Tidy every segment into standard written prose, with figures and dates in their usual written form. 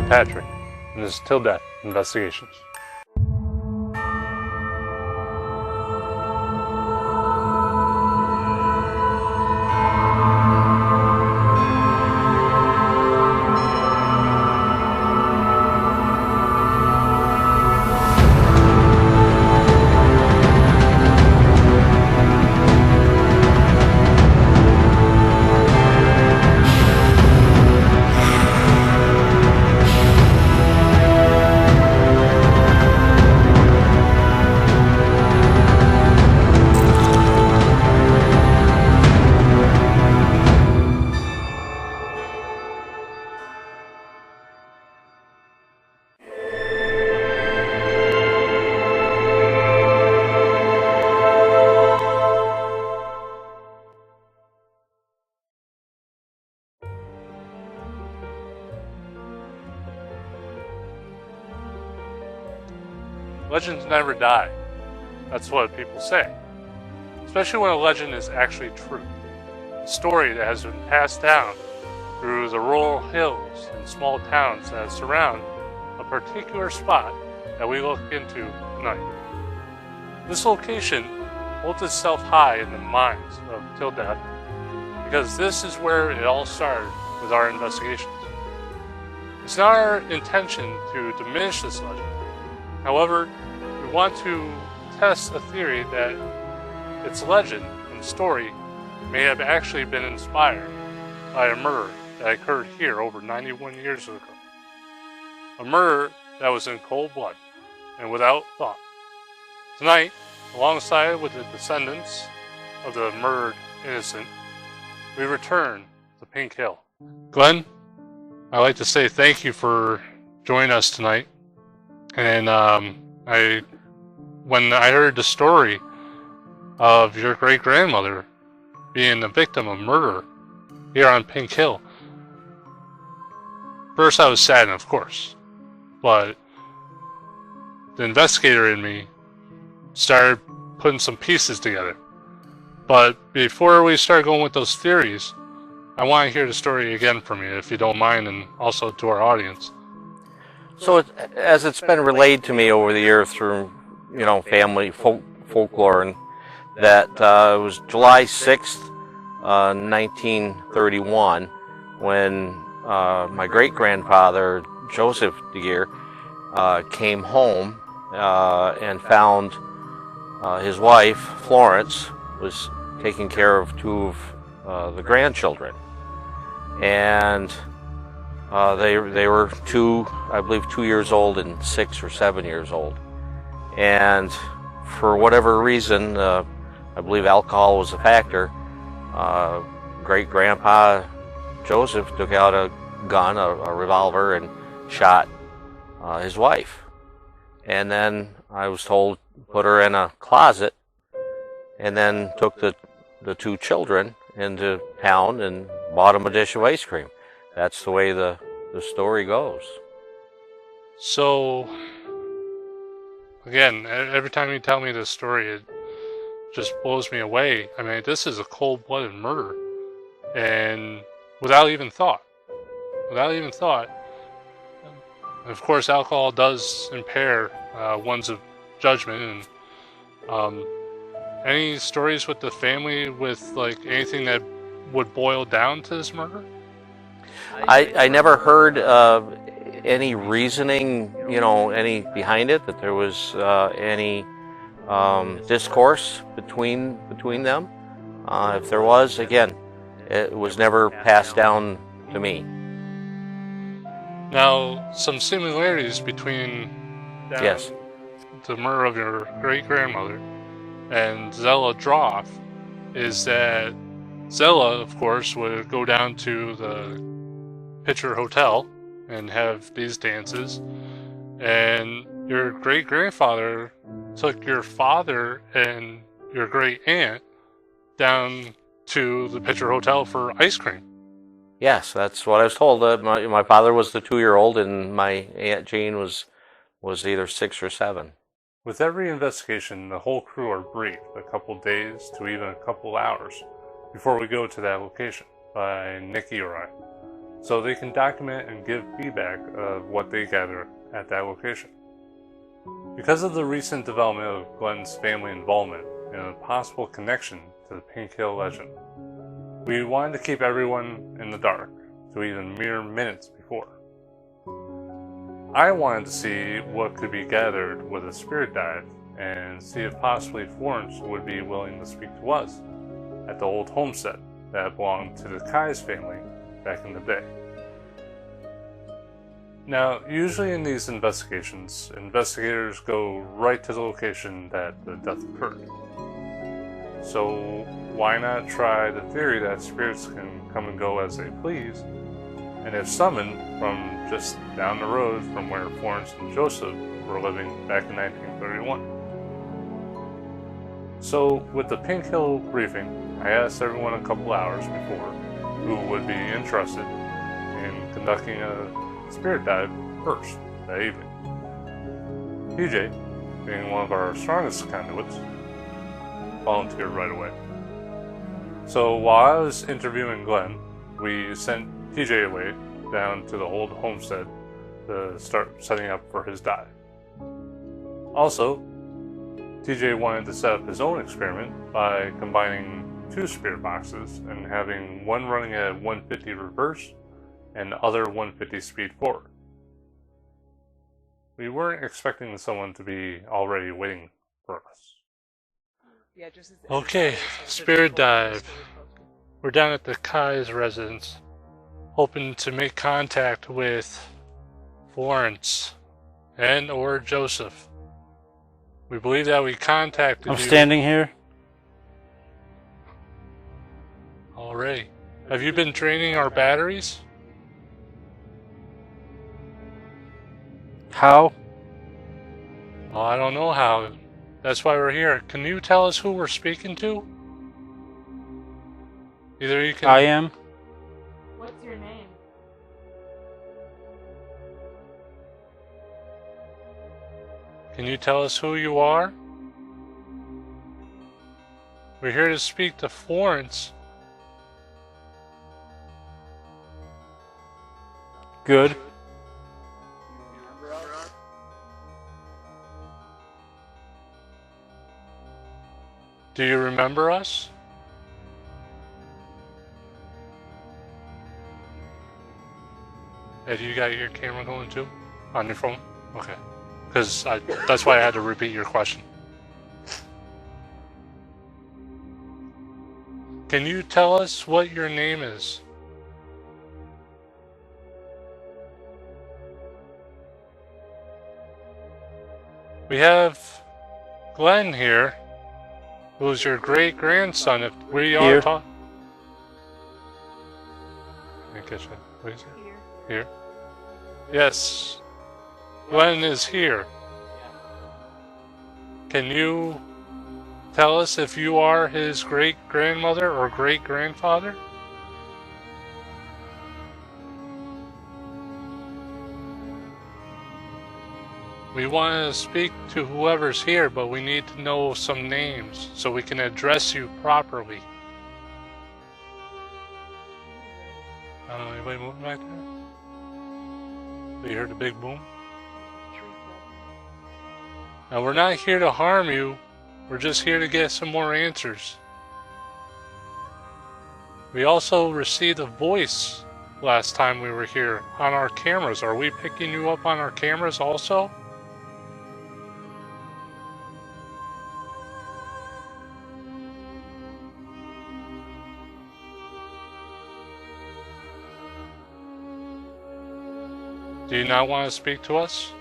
Patrick, and this is Til Death Investigations. Legends never die. That's what people say. Especially when a legend is actually true. A story that has been passed down through the rural hills and small towns that surround a particular spot that we look into tonight. This location holds itself high in the minds of Til Death because this is where it all started with our investigations. It's not our intention to diminish this legend. However, we want to test a theory that its legend and story may have actually been inspired by a murder that occurred here over 91 years ago. A murder that was in cold blood and without thought. Tonight, alongside with the descendants of the murdered innocent, we return to Pink Hill. Glenn, I'd like to say thank you for joining us tonight. And when I heard the story of your great-grandmother being the victim of murder here on Pink Hill, first I was saddened, of course, but the investigator in me started putting some pieces together. But before we start going with those theories, I want to hear the story again from you, if you don't mind, and also to our audience. So, as it's been relayed to me over the years through, family folklore, and that it was July 6th, 1931, when my great-grandfather, Joseph DeGeer, came home and found his wife, Florence, was taking care of two of the grandchildren. And they were I believe 2 years old and 6 or 7 years old. And for whatever reason, I believe alcohol was a factor, great-grandpa Joseph took out a gun, a revolver, and shot his wife. And then I was told put her in a closet, and then took the two children into town and bought them a dish of ice cream. That's the way the story goes. So, again, every time you tell me this story, it just blows me away. I mean, this is a cold-blooded murder, and without even thought. Of course, alcohol does impair one's judgment. And any stories with the family with like anything that would boil down to this murder? I never heard any reasoning, any behind it, that there was any discourse between them. If there was, again, it was never passed down to me. Now, some similarities between yes, the murder of your great-grandmother and Zella Droff is that Zella, of course, would go down to the Pitcher Hotel and have these dances, and your great-grandfather took your father and your great-aunt down to the Pitcher Hotel for ice cream. Yes, that's what I was told. My father was the 2-year-old, and my Aunt Jean was either 6 or 7. With every investigation, the whole crew are briefed a couple days to even a couple hours before we go to that location by Nikki or I. so they can document and give feedback of what they gather at that location. Because of the recent development of Glenn's family involvement and a possible connection to the Pink Hill legend, we wanted to keep everyone in the dark to even mere minutes before. I wanted to see what could be gathered with a spirit dive and see if possibly Florence would be willing to speak to us at the old homestead that belonged to the Kai's family back in the day. Now, usually in these investigations, investigators go right to the location that the death occurred. So why not try the theory that spirits can come and go as they please, and if summoned from just down the road from where Florence and Joseph were living back in 1931. So with the Pink Hill briefing, I asked everyone a couple hours before who would be interested in conducting a spirit dive first that evening. TJ, being one of our strongest conduits, volunteered right away. So while I was interviewing Glenn, we sent TJ away down to the old homestead to start setting up for his dive. Also, TJ wanted to set up his own experiment by combining two spirit boxes and having one running at 150 reverse and the other 150 speed forward. We weren't expecting someone to be already waiting for us. Yeah, just Okay, spirit dive. We're down at the Kai's residence, hoping to make contact with Florence and or Joseph. We believe that we contacted I'm you standing here. already. Have you been draining our batteries? How? Well, I don't know how. That's why we're here. Can you tell us who we're speaking to? Either you can... I am. What's your name? Can you tell us who you are? We're here to speak to Florence. Good. Do you remember us? Ed, you got your camera going too? On your phone? Okay. Because that's why I had to repeat your question. Can you tell us what your name is? We have Glenn here, who's your great-grandson, if we are Here. talking. I didn't catch that. What is it? Here? Yes. Glenn is here. Can you tell us if you are his great-grandmother or great-grandfather? We want to speak to whoever's here, but we need to know some names so we can address you properly. I don't know, anybody moving back there? You heard the big boom? Now, we're not here to harm you. We're just here to get some more answers. We also received a voice last time we were here on our cameras. Are we picking you up on our cameras also? Do you not want to speak to us?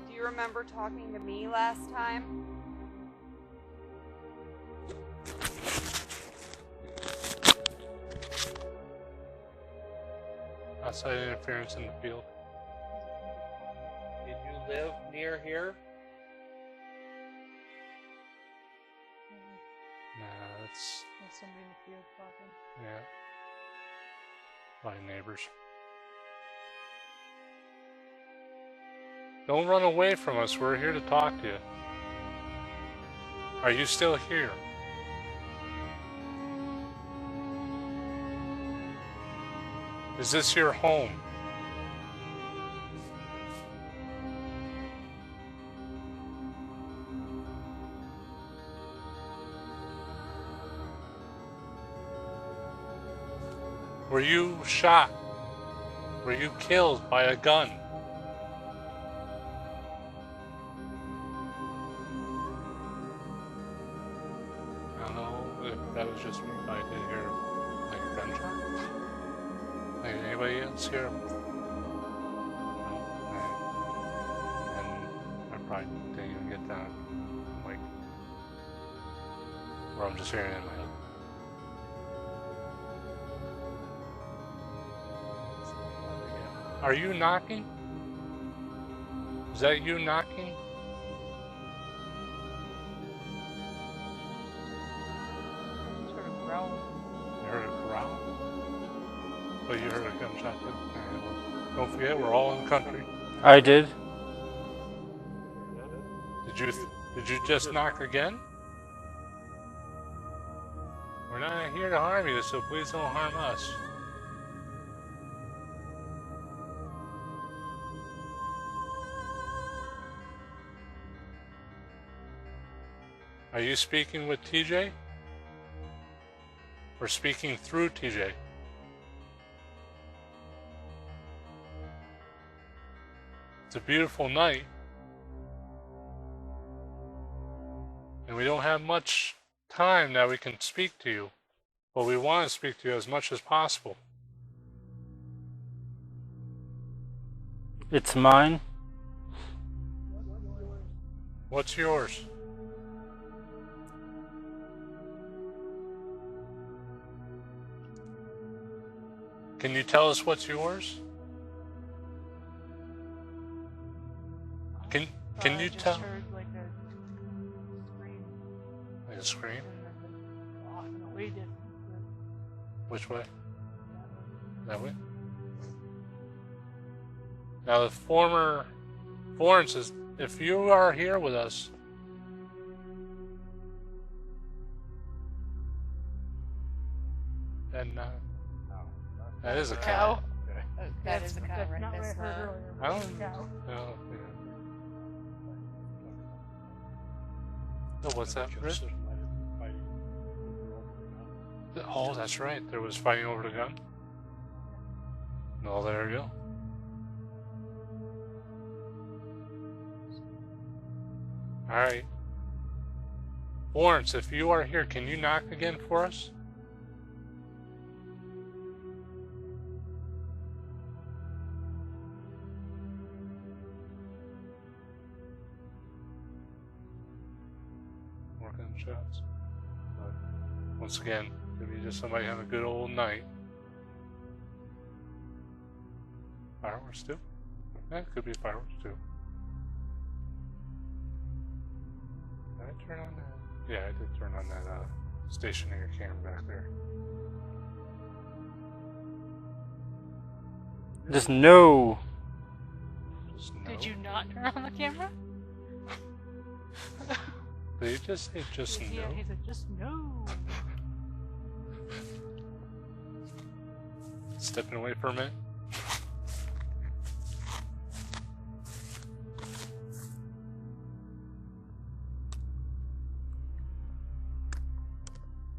Do you remember talking to me last time? Outside interference in the field. Did you live near here? Nah, that's... There's somebody in the field talking. yeah. My neighbors. Don't run away from us. We're here to talk to you. Are you still here? Is this your home? Were you shot? Were you killed by a gun? I don't know if that was just me, but I did hear like a gunshot. Like anybody else here? No. And I probably didn't even get down, like, where I'm just hearing it in my head. Are you knocking? Is that you knocking? Sort of growl. You heard a growl? But you heard a gunshot too. Alright, well, don't forget, we're all in the country. I did. Did you just knock again? We're not here to harm you, so please don't harm us. Are you speaking with TJ? Or speaking through TJ? It's a beautiful night. And we don't have much time that we can speak to you. But we want to speak to you as much as possible. It's mine. What's yours? Can you tell us what's yours? Can you just tell? Heard like a scream. Like a scream? And then off in a way distance. Which way? That way? Now the former Florence says, if you are here with us, then that is a cow. That is a cow, That's right? not what I That's heard not. earlier. I It was don't a cow. know. So what's that, Chris? Oh, that's right. There was fighting over the gun. Oh, there we go. Alright. Lawrence, if you are here, can you knock again for us? More gunshots. But once again, could be just somebody having a good old night. Fireworks too? Yeah, it could be fireworks too. Did I turn on that? Yeah, I did turn on that stationary camera back there. Just no. Just no. Did you not turn on the camera? Did you just say just Yeah, no? he said just no. Stepping away for a minute.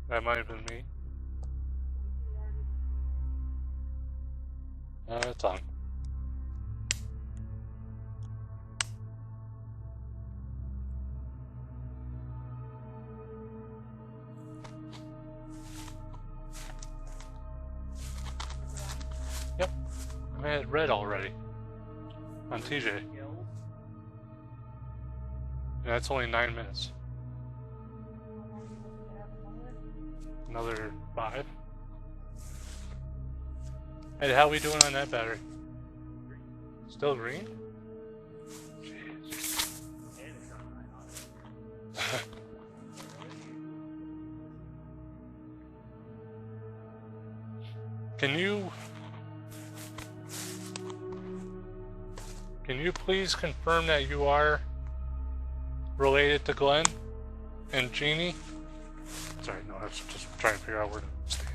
That might have been me. It's on. Yep. I had it red already. On TJ. Yeah, it's only 9 minutes. Another 5. Hey, how we doing on that battery? Still green? Jeez. Can you please confirm that you are related to Glenn and Jeannie? Sorry, no, I was just trying to figure out where to stand.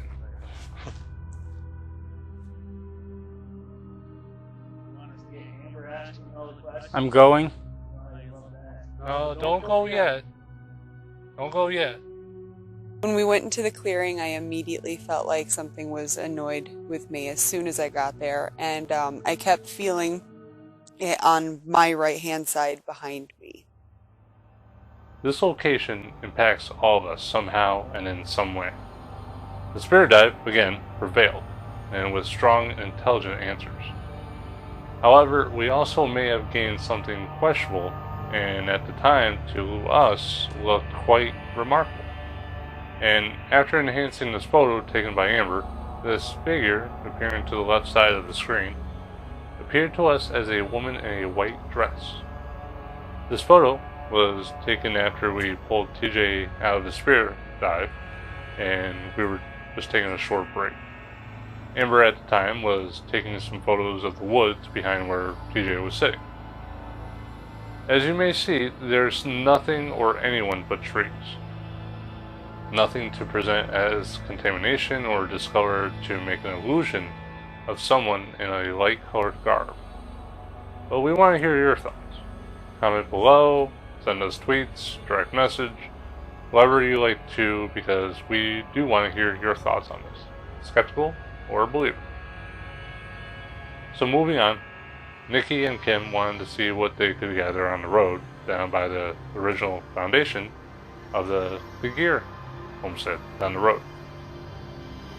I'm going. No, don't go yet. Don't go yet. When we went into the clearing, I immediately felt like something was annoyed with me as soon as I got there, and I kept feeling it on my right-hand side behind me. This location impacts all of us somehow and in some way. The spirit dive, again, prevailed, and with strong and intelligent answers. However, we also may have gained something questionable, and at the time, to us, looked quite remarkable. And after enhancing this photo taken by Amber, this figure, appearing to the left side of the screen, appeared to us as a woman in a white dress. This photo was taken after we pulled TJ out of the spirit dive, and we were just taking a short break. Amber at the time was taking some photos of the woods behind where TJ was sitting. As you may see, there's nothing or anyone but trees. Nothing to present as contamination or discolor to make an illusion of someone in a light-colored garb. But we want to hear your thoughts. Comment below, send us tweets, direct message, whatever you like to, because we do want to hear your thoughts on this. Skeptical or believer? So moving on, Nikki and Kim wanted to see what they could gather on the road down by the original foundation of the gear homestead down the road.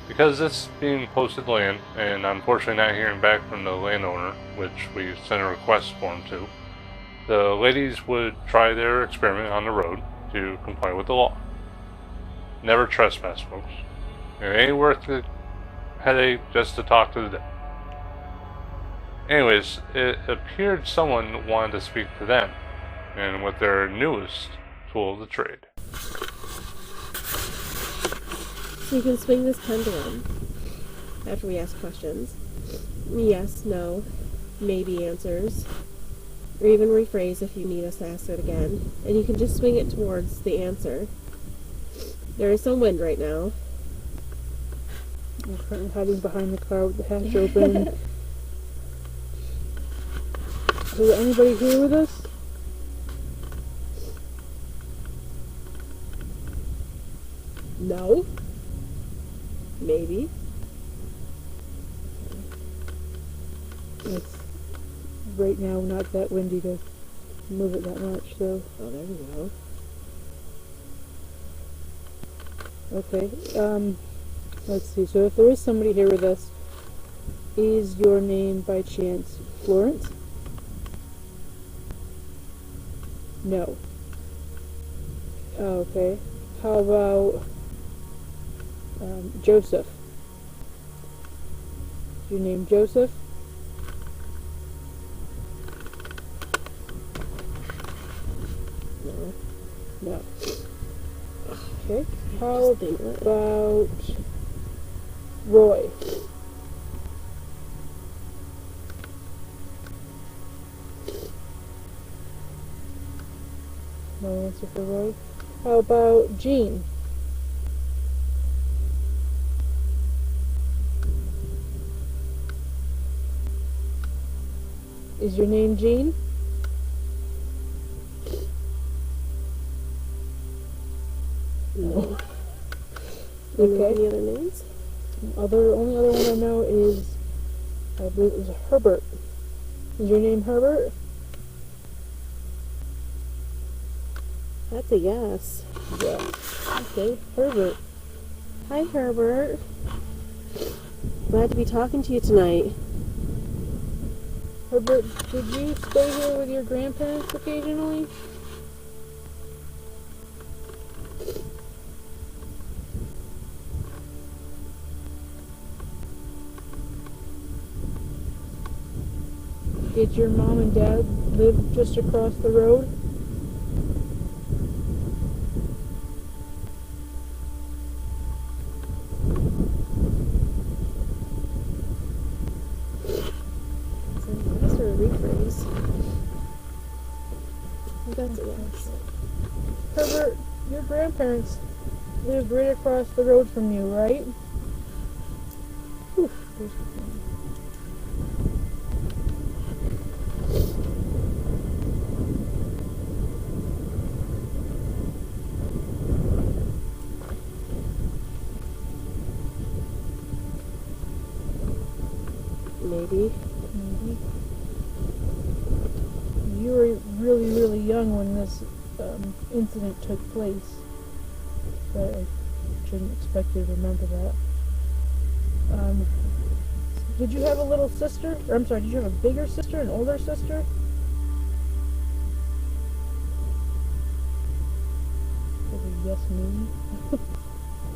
Because this being posted land, and unfortunately not hearing back from the landowner, which we sent a request for him to, the ladies would try their experiment on the road to comply with the law. Never trespass, folks. It ain't worth the headache just to talk to the dead. Anyways, it appeared someone wanted to speak to them, and with their newest tool of the trade. So you can swing this pendulum after we ask questions. Yes, no, maybe answers. Or even rephrase if you need us to ask it again. And you can just swing it towards the answer. There is some wind right now. I'm currently hiding behind the car with the hatch open. Is there anybody here with us? No. Maybe. It's right now not that windy to move it that much, so. Oh, there we go. Okay, let's see. So if there is somebody here with us, is your name by chance Florence? No. Okay. How about Joseph? Is your name Joseph? No. No. Okay. How about Roy? No answer for Roy. How about Jean? Is your name Jean? No. Okay. Any other names? Only other one I know is, I believe it was Herbert. Is your name Herbert? That's a yes. Yeah. Okay, Herbert. Hi, Herbert. Glad to be talking to you tonight. Herbert, did you stay here with your grandparents occasionally? Did your mom and dad live just across the road? Is that a yes or a rephrase? I think that's a yes. Herbert, your grandparents lived right across the road from you, right? Whew, there's maybe. Maybe. You were really, really young when this incident took place. But I shouldn't expect you to remember that. Did you have a little sister? Or, I'm sorry, did you have a bigger sister, an older sister? Yes, me.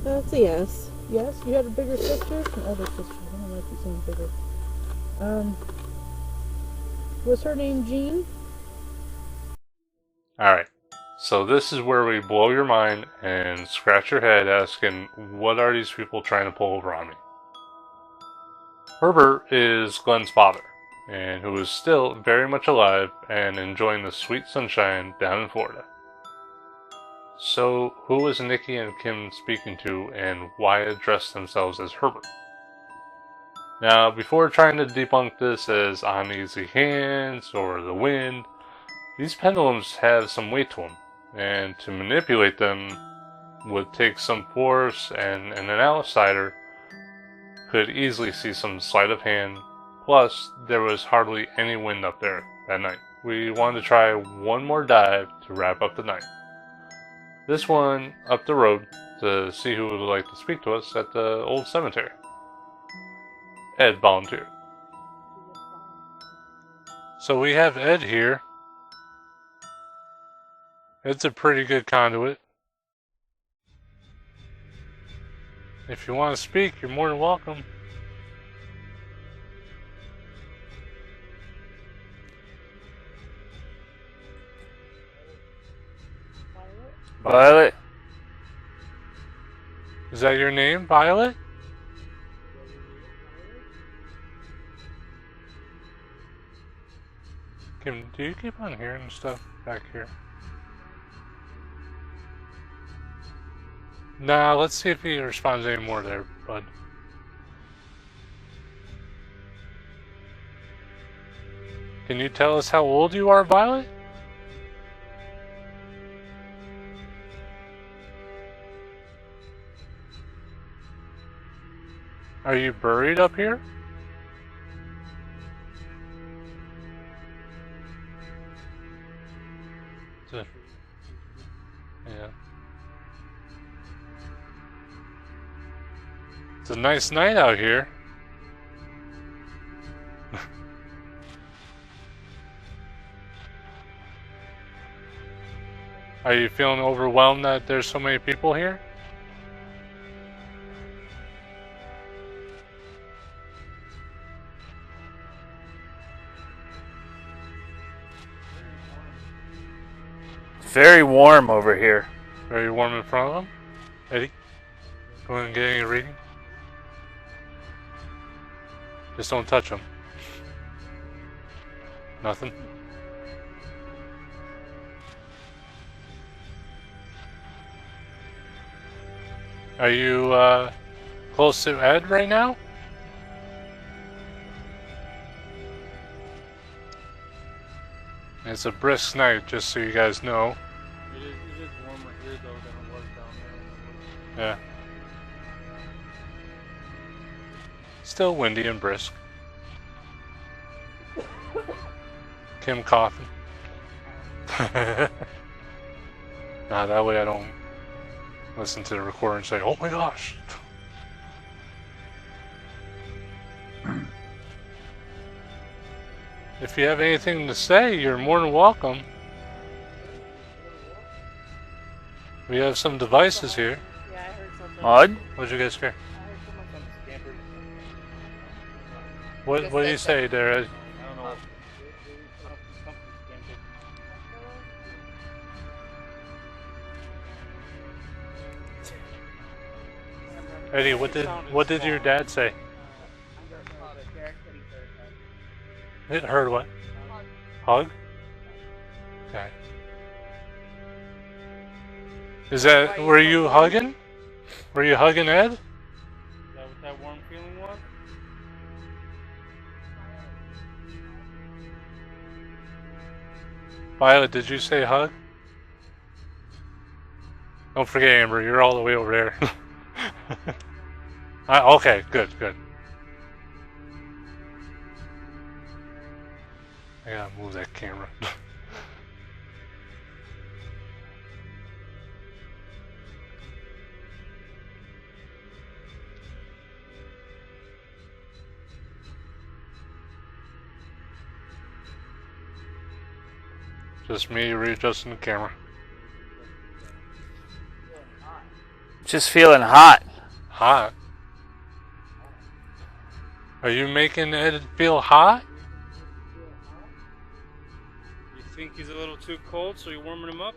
That's a yes. Yes, you had a bigger sister? An older sister. I don't like you saying bigger. Was her name Jean? Alright, so this is where we blow your mind and scratch your head asking, what are these people trying to pull over on me? Herbert is Glenn's father, and who is still very much alive and enjoying the sweet sunshine down in Florida. So, who was Nikki and Kim speaking to, and why address themselves as Herbert? Now, before trying to debunk this as uneasy hands or the wind, these pendulums have some weight to them, and to manipulate them would take some force, and an outsider could easily see some sleight of hand. Plus, there was hardly any wind up there that night. We wanted to try one more dive to wrap up the night. This one up the road to see who would like to speak to us at the old cemetery. Ed volunteered. So we have Ed here. Ed's a pretty good conduit. If you want to speak, you're more than welcome. Violet? Is that your name, Violet? Kim, do you keep on hearing stuff back here? Nah, let's see if he responds anymore there, bud. Can you tell us how old you are, Violet? Are you buried up here? Yeah. It's a nice night out here. Are you feeling overwhelmed that there's so many people here? Very warm over here. Very warm in front of them? Eddie? Go ahead and get any reading. Just don't touch them. Nothing? Are you close to Ed right now? It's a brisk night, just so you guys know. It is warmer here though than it was down there. Yeah. Still windy and brisk. Kim coughing. Nah, that way I don't listen to the recorder and say, oh my gosh. If you have anything to say, you're more than welcome. We have some devices here. Yeah, I heard something. Odd? What did you guys hear? I heard someone from Stanford. What do you say there, Ed? I don't know. Eddie, what did your dad say? It heard what? Hug? Okay. Is that, were you hugging? Were you hugging Ed? Is that what that warm feeling was? Violet, did you say hug? Don't forget, Amber, you're all the way over there. Okay, good. I gotta move that camera. Just me readjusting the camera. Just feeling hot. Hot? Are you making Ed feel hot? You think he's a little too cold, so you're warming him up?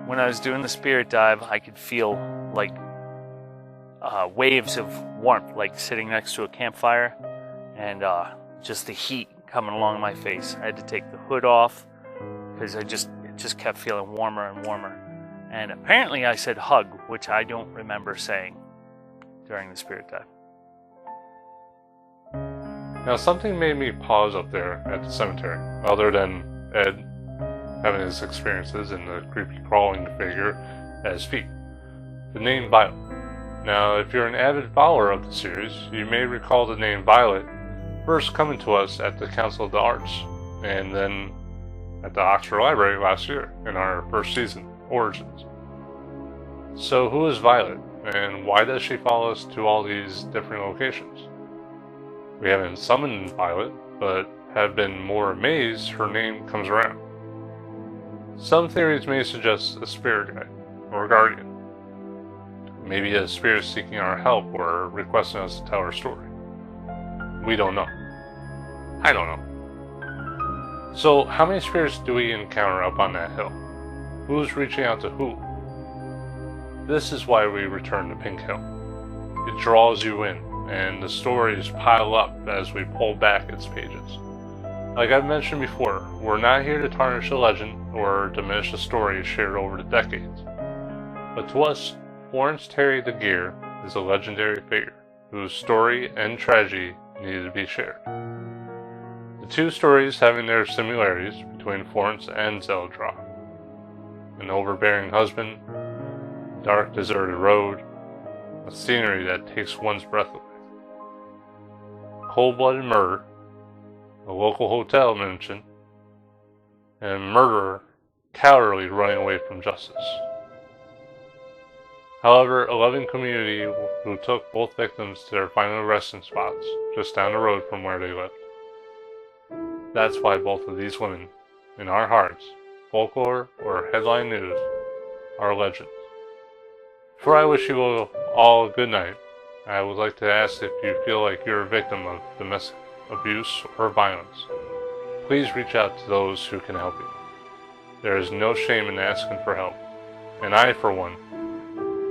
When I was doing the spirit dive, I could feel like waves of warmth, like sitting next to a campfire, and just the heat coming along my face. I had to take the hood off because it just kept feeling warmer and warmer. And apparently I said hug, which I don't remember saying during the spirit dive. Now, something made me pause up there at the cemetery, other than Ed having his experiences and the creepy crawling figure at his feet. The name Violet. Now, if you're an avid follower of the series, you may recall the name Violet first coming to us at the Council of the Arts, and then at the Oxford Library last year in our first season, Origins. So who is Violet, and why does she follow us to all these different locations? We haven't summoned Violet, but have been more amazed her name comes around. Some theories may suggest a spirit guide, or guardian. Maybe a spirit seeking our help or requesting us to tell our story. We don't know. I don't know. So, how many spirits do we encounter up on that hill? Who's reaching out to who? This is why we return to Pink Hill. It draws you in, and the stories pile up as we pull back its pages. Like I've mentioned before, we're not here to tarnish a legend or diminish a story shared over the decades. But to us, Florence Terry DeGeer is a legendary figure whose story and tragedy needed to be shared. The two stories having their similarities between Florence and Zeldra. An overbearing husband, a dark deserted road, a scenery that takes one's breath away. Cold-blooded murder, a local hotel mention, and a murderer cowardly running away from justice. However, a loving community who took both victims to their final resting spots just down the road from where they lived. That's why both of these women, in our hearts, folklore or headline news, are legends. Before I wish you all a good night, I would like to ask if you feel like you're a victim of domestic abuse or violence. Please reach out to those who can help you. There is no shame in asking for help, and I, for one,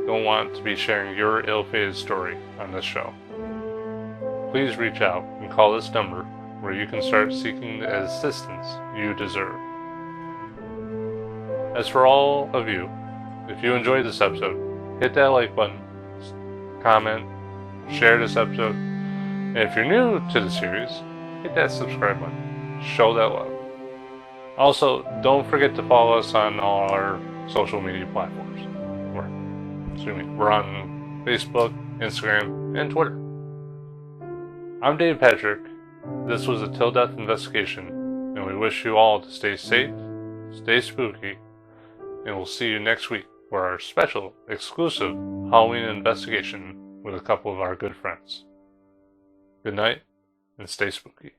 don't want to be sharing your ill-fated story on this show. Please reach out and call this number where you can start seeking the assistance you deserve. As for all of you, if you enjoyed this episode, hit that like button, comment, share this episode, and if you're new to the series, hit that subscribe button. Show that love. Also, don't forget to follow us on all our social media platforms. We're on Facebook, Instagram, and Twitter. I'm Dave Patrick. This was a Til Death investigation, and we wish you all to stay safe, stay spooky, and we'll see you next week for our special, exclusive Halloween investigation with a couple of our good friends. Good night, and stay spooky.